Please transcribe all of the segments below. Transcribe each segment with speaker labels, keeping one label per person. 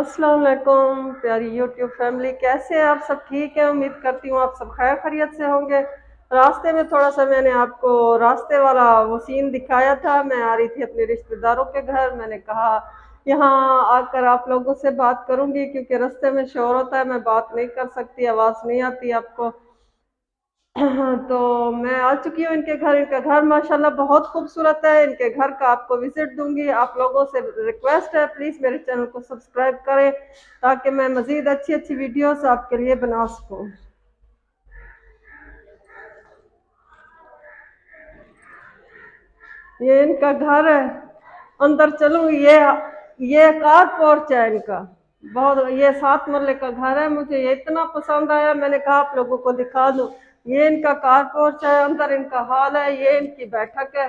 Speaker 1: अस्सलाम वालेकुम प्यारी यूट्यूब फैमिली, कैसे हैं आप सब? ठीक है, उम्मीद करती हूँ आप सब खैर खैरियत से होंगे। रास्ते में थोड़ा सा मैंने आपको रास्ते वाला वो सीन दिखाया था। मैं आ रही थी अपने रिश्तेदारों के घर। मैंने कहा यहाँ आकर आप लोगों से बात करूंगी, क्योंकि रास्ते में शोर होता है, मैं बात नहीं कर सकती, आवाज़ नहीं आती आपको। तो मैं आ चुकी हूँ इनके घर। इनका घर माशाल्लाह बहुत खूबसूरत है। इनके घर का आपको विजिट दूंगी। आप लोगों से रिक्वेस्ट है, प्लीज़ मेरे चैनल को सब्सक्राइब करें ताकि मैं मज़ीद अच्छी अच्छी वीडियोस आपके लिए बना सकूँ। ये इनका घर है, अंदर चलूंगी। ये कार पोर्च है इनका। बहुत, ये 7 मरले का घर है। मुझे ये इतना पसंद आया, मैंने कहा आप लोगों को दिखा दूं। ये इनका कार पोर्च है, अंदर इनका हॉल है, ये इनकी बैठक है।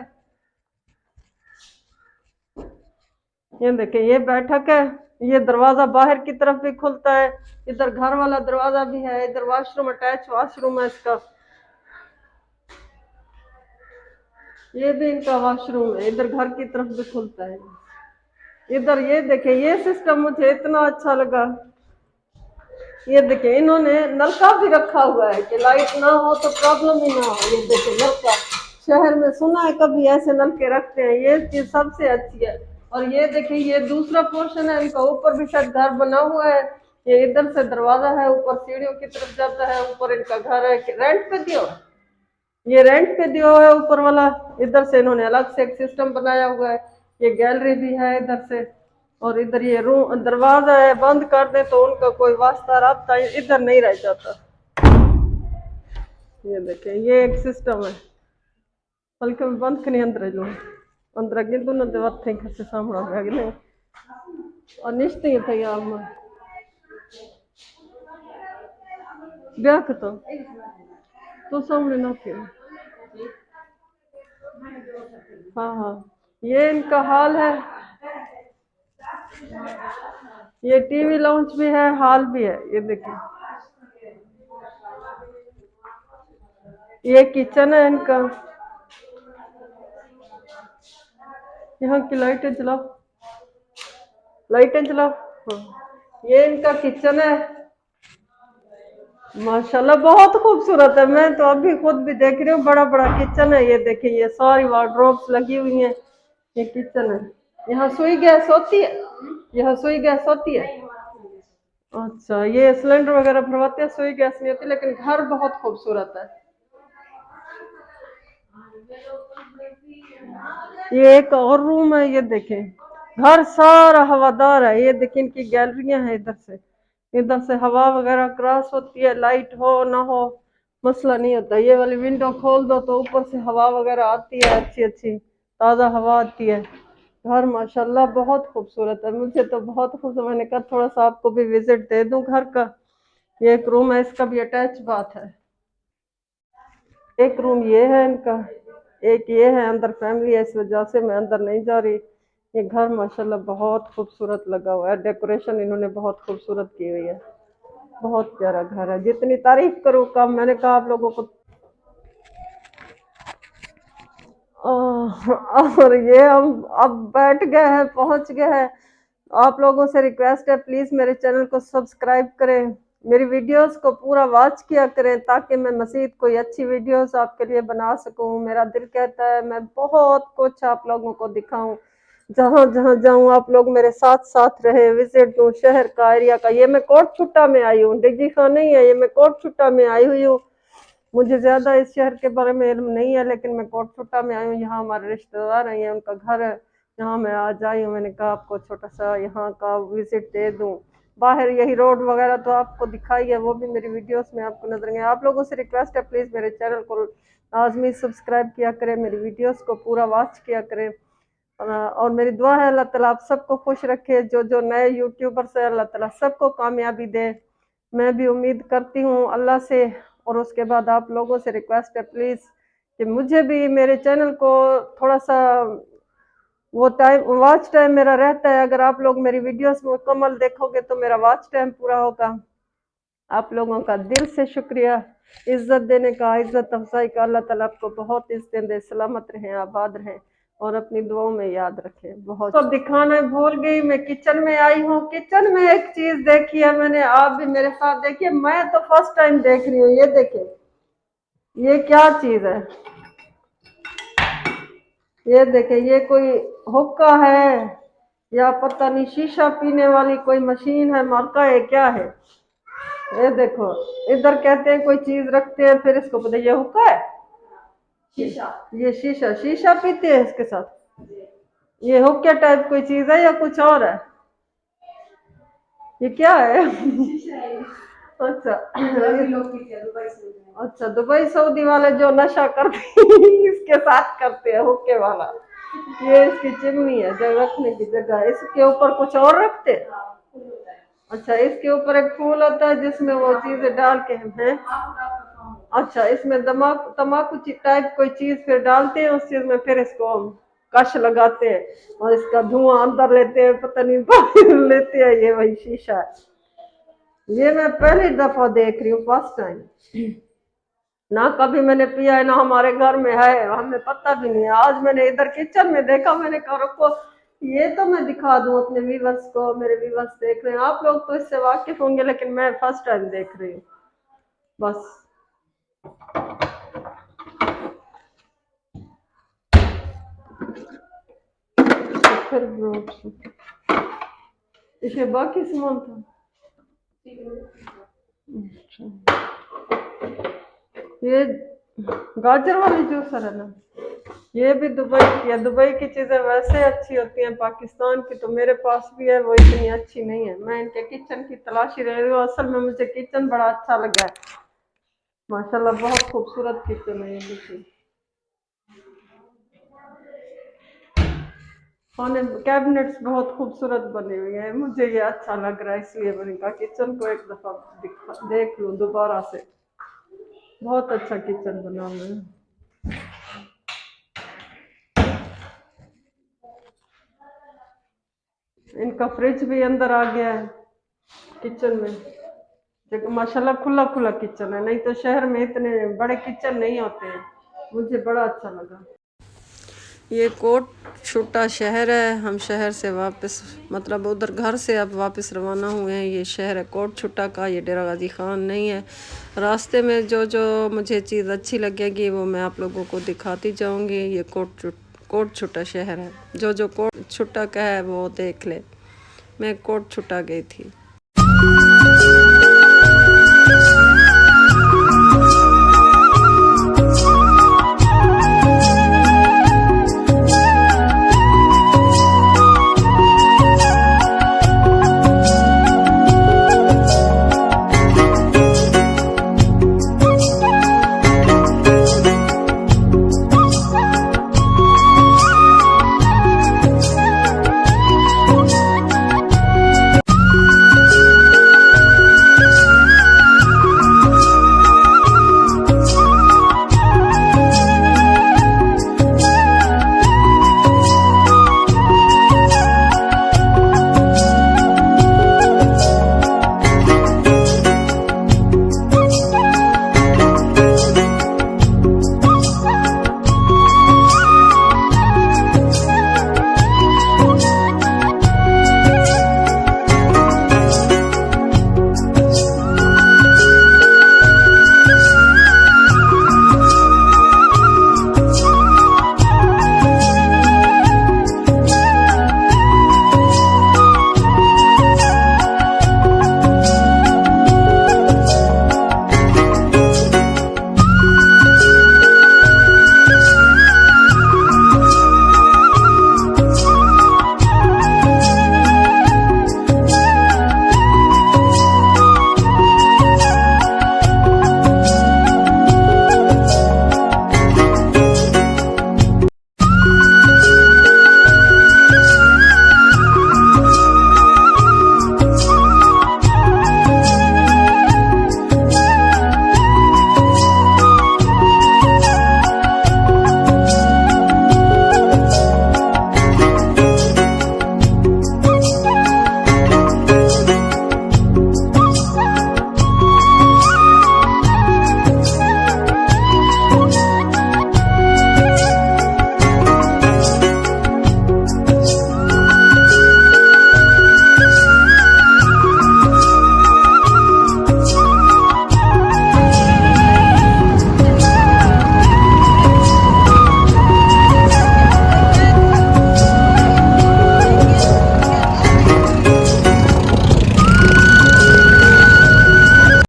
Speaker 1: ये देखिए, ये बैठक है। ये दरवाजा बाहर की तरफ भी खुलता है। इधर घर वाला दरवाजा भी है। इधर वॉशरूम, अटैच वॉशरूम है इसका। ये भी इनका वॉशरूम है, इधर घर की तरफ भी खुलता है। इधर ये देखिए, ये सिस्टम मुझे इतना अच्छा लगा। ये देखिए, इन्होंने नलका भी रखा हुआ है कि लाइट ना हो तो प्रॉब्लम ही ना हो। ये देखिए नलका, शहर में सुना है कभी ऐसे नलके रखते हैं, ये चीज सबसे अच्छी है। और ये देखिए, ये दूसरा पोर्शन है इनका, ऊपर भी शायद घर बना हुआ है। ये इधर से दरवाजा है, ऊपर सीढ़ियों की तरफ जाता है। ऊपर इनका घर है, रेंट पे दिया, ये रेंट पे दिया हुआ है ऊपर वाला। इधर से इन्होंने अलग से एक सिस्टम बनाया हुआ है। ये गैलरी भी है इधर से। और इधर ये रूम, दरवाजा है, बंद कर दे तो उनका कोई वास्ता रास्ता इधर नहीं रह जाता। ये देखें, ये एक सिस्टम है। बल्कि मैं बंद करनी अंदर जो अंदर अगे दोनों देवत थे घर से सामने अगले और निश्चित थे यार मैं ब्याह तो सामने ना क्यों। हाँ हाँ, ये इनका हाल है। ये टीवी लाउंज भी है, हॉल भी है। ये देखिए, ये किचन है इनका। यहाँ की लाइटें जलाओ, लाइटें जलाओ। हाँ। ये इनका किचन है। माशाल्लाह बहुत खूबसूरत है। मैं तो अभी खुद भी देख रही हूँ, बड़ा बड़ा किचन है। ये देखिए, ये सारी वार्डरोब्स लगी हुई हैं। ये किचन है। यहाँ सुई गैस होती है, यहाँ सुई गैस होती है। अच्छा, ये सिलेंडर वगैरह भरवाते हैं, सुई गैस नहीं होती। लेकिन घर बहुत खूबसूरत है। ये एक और रूम है। ये देखें, घर सारा हवादार है। ये देखें, इनकी गैलरियां हैं। इधर से हवा वगैरह क्रॉस होती है, लाइट हो ना हो मसला नहीं होता। ये वाली विंडो खोल दो तो ऊपर से हवा वगैरह आती है, अच्छी अच्छी ताज़ा हवा आती है। घर माशाल्लाह बहुत खूबसूरत है। मुझे तो बहुत खुश, मैंने कहा थोड़ा सा आपको भी विजिट दे दूं घर का। ये एक रूम है, इसका भी अटैच बाथ है। एक रूम ये है इनका, एक ये है। अंदर फैमिली है, इस वजह से मैं अंदर नहीं जा रही। ये घर माशाल्लाह बहुत खूबसूरत लगा हुआ है। डेकोरेशन इन्होंने बहुत खूबसूरत की हुई है। बहुत प्यारा घर है, जितनी तारीफ करूँ कम। मैंने कहा आप लोगों को। और ये हम अब बैठ गए हैं, पहुंच गए हैं। आप लोगों से रिक्वेस्ट है, प्लीज़ मेरे चैनल को सब्सक्राइब करें, मेरी वीडियोस को पूरा वॉच किया करें ताकि मैं मज़ीद कोई अच्छी वीडियोस आपके लिए बना सकूं। मेरा दिल कहता है मैं बहुत कुछ आप लोगों को दिखाऊं, जहाँ जहाँ जाऊं आप लोग मेरे साथ साथ रहे, विजिट दूं शहर का, एरिया का। ये मैं कोट छुट्टा में आई हूँ, डिजी खान नहीं है, ये मैं कोट छुट्टा में आई हुई हूँ। मुझे ज्यादा इस शहर के बारे में इल्म नहीं है, लेकिन मैं कोटछुट्टा में आई हूँ। यहाँ हमारे रिश्तेदार हैं, उनका घर है, यहाँ मैं आज आई हूँ। मैंने कहा आपको छोटा सा यहाँ का विजिट दे दूँ। बाहर यही रोड वगैरह तो आपको दिखाई है, वो भी मेरी वीडियोस में आपको नजर आएंगे। आप लोगों से रिक्वेस्ट है, प्लीज़ मेरे चैनल को लाजमी सब्सक्राइब किया करें, मेरी वीडियोस को पूरा वॉच किया करें। और मेरी दुआ है अल्लाह ताला आप सबको खुश रखे। जो जो नए यूट्यूबर्स है, अल्लाह ताला सबको कामयाबी दे। मैं भी उम्मीद करती हूँ अल्लाह से। और उसके बाद आप लोगों से रिक्वेस्ट है, प्लीज़ कि मुझे भी मेरे चैनल को थोड़ा सा वो टाइम, वॉच टाइम मेरा रहता है। अगर आप लोग मेरी वीडियोस मुकम्मल देखोगे तो मेरा वॉच टाइम पूरा होगा। आप लोगों का दिल से शुक्रिया, इज्जत देने का, इज्जत अफजाई का। अल्लाह ताला आपको बहुत इज्जत दे, सलामत रहें, आबाद रहें। और अपनी दुआओं में याद रखें। बहुत तो दिखाना भूल गई, मैं किचन में आई हूँ। किचन में एक चीज देखी है मैंने, आप भी मेरे साथ देखिए, मैं तो फर्स्ट टाइम देख रही हूँ। ये देखिए, ये क्या चीज है? ये देखिए, ये कोई हुक्का है या पता नहीं, शीशा पीने वाली कोई मशीन है, मरका है, क्या है? ये देखो, इधर कहते हैं कोई चीज रखते हैं, फिर इसको पता ये हुक्का है। शीशा, ये शीशा, शीशा पीते हैं इसके साथ। ये हुक्के टाइप कोई चीज है या कुछ और है? ये क्या है? अच्छा, अच्छा, दुबई सऊदी वाले जो नशा करते हैं इसके साथ करते हैं, हुक्के वाला। ये इसकी चिमनी है, जो रखने की जगह है। इसके ऊपर कुछ और रखते हैं? अच्छा, इसके ऊपर एक फूल होता है जिसमें वो चीजें डाल के हैं। अच्छा, इसमें तम्बाकू तम्बाकू टाइप कोई चीज फिर डालते हैं, उस चीज में फिर इसको हम कश लगाते हैं और इसका धुआं अंदर लेते हैं, पता नहीं बाहर लेते हैं। ये वही शीशा है। ये मैं पहली दफा देख रही हूँ, फर्स्ट टाइम। ना कभी मैंने पिया है, ना हमारे घर में है, हमें पता भी नहीं है। आज मैंने इधर किचन में देखा, मैंने कहा रुको, ये तो मैं दिखा दूं अपने व्यूअर्स को। मेरे व्यूअर्स देख रहे हैं, आप लोग तो इससे वाकिफ होंगे, लेकिन मैं फर्स्ट टाइम देख रही हूँ बस। फिर इसके बाकी सामान था। अच्छा, ये गाजर वाली जूसर है ना? ये भी दुबई की है। दुबई की चीजें वैसे अच्छी होती हैं, पाकिस्तान की तो मेरे पास भी है, वो इतनी अच्छी नहीं है। मैं इनके किचन की तलाशी रह रही हूँ। असल में मुझे किचन बड़ा अच्छा लगा है, माशाल्लाह बहुत खूबसूरत किचन है। ये देखिए, खाने कैबिनेट्स बहुत खूबसूरत बने हुए हैं। मुझे ये अच्छा लग रहा है, इसलिए मैंने कहा किचन को एक दफा देख लूं दोबारा से। बहुत अच्छा किचन बना हुआ है। इनका फ्रिज भी अंदर आ गया है किचन में। देखो माशाल्लाह, खुला खुला किचन है, नहीं तो शहर में इतने बड़े किचन नहीं होते हैं। मुझे बड़ा अच्छा लगा। ये कोट छोटा शहर है। हम शहर से वापस, मतलब उधर घर से अब वापस रवाना हुए हैं। ये शहर है कोट छुट्टा का, ये डेरा गाजी खान नहीं है। रास्ते में जो जो मुझे चीज़ अच्छी लगेगी वो मैं आप लोगों को दिखाती जाऊंगी। ये कोट छुट्टा शहर है। जो जो कोट छुट्टा का है वो देख ले। मैं कोट छुट्टा गई थी।